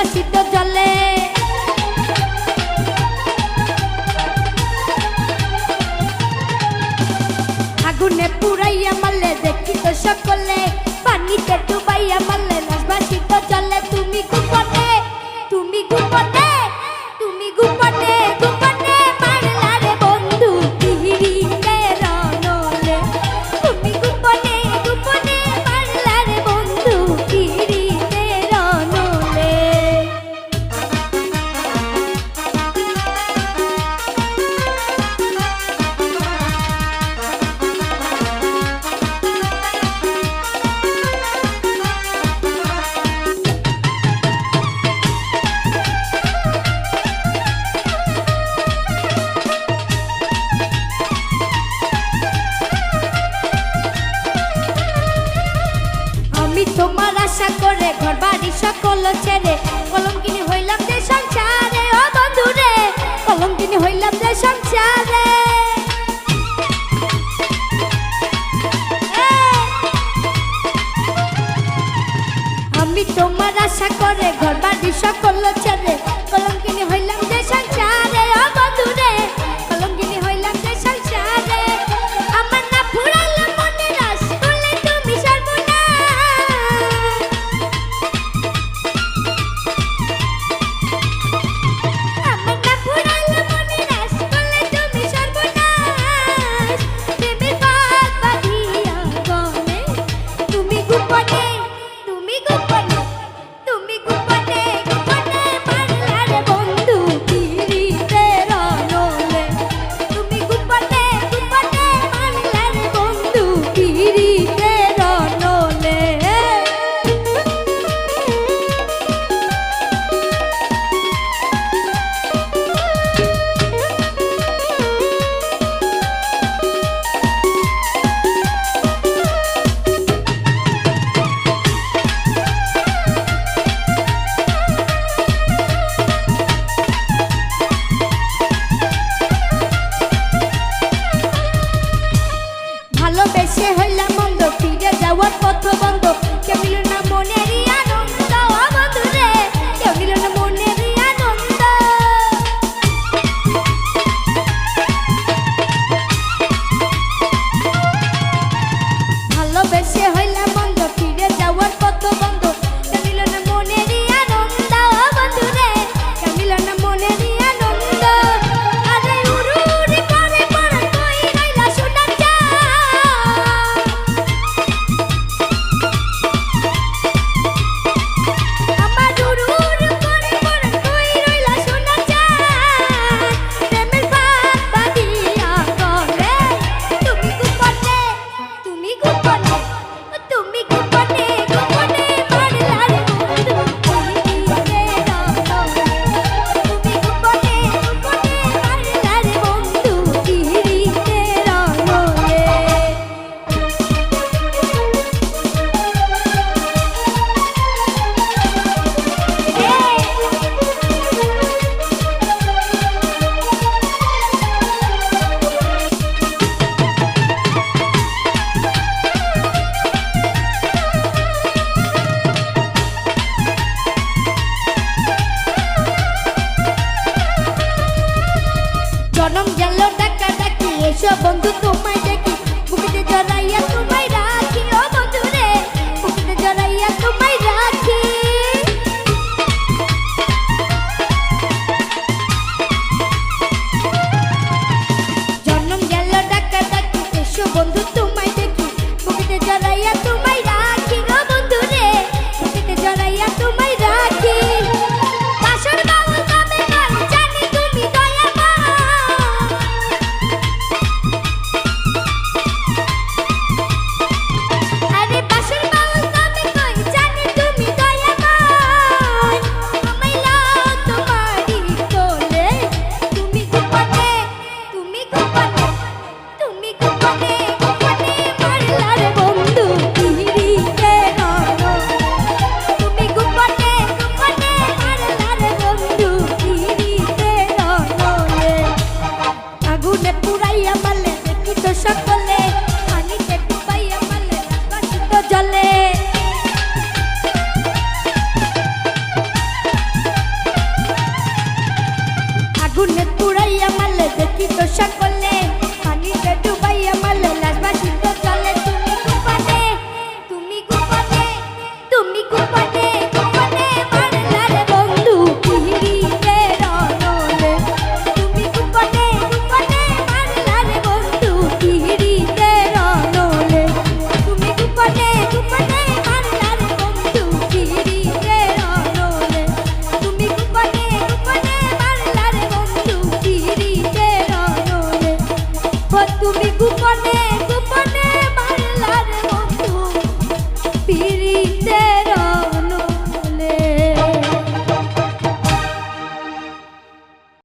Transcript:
বাসিত জলে আগুনে পুরাইয়া মারলে দেখি তো সকলে পানিতে ডুবাইয়া মারলে লাশ বাসিত জলে তুমি গোপনে তুমি গোপনে তুমি গোপনে গোপনে মারলা রে বন্ধু পিহিরিতে রনলে তুমি গোপনে গোপনে মারলা রে বন্ধু পিহিরিতে রনলে তোমার আশা করে ঘর বাড়ি সকল ছেড়ে কলঙ্কিনী হইলাম যে সংসারে ও বন্ধু রে কলঙ্কিনী হইলাম যে সংসারে আমি তোমার আশা করে ঘর বাড়ি সকল ছেড়ে কলঙ্কিনী হইলাম যে সংসারে ও বন্ধু রে কলঙ্কিনী হইলাম যে সংসারে আমার না ফুরাইলাম মনে রাস করলে তুমি সর্বনা ভালোবেসে হইলাম মন্দ ফিরে যাওয়ার পথ বন্ধ কেউ মিল না মনেরই আনন্দ ও বন্ধু রে কেউ মিল না মনেরই আনন্দ ভালোবেসে হইলাম মন্দ ফিরে যাওয়ার পথ বন্ধ কেউ মিল না মনেরই আনন্দ ও বন্ধু রে কেউ মিল না মনেরই আনন্দ আরে উড়ু উড়ি করে পড় কই রইলা সোনার চা জনম গেল ডাকা ডাকি এসো বন্ধু।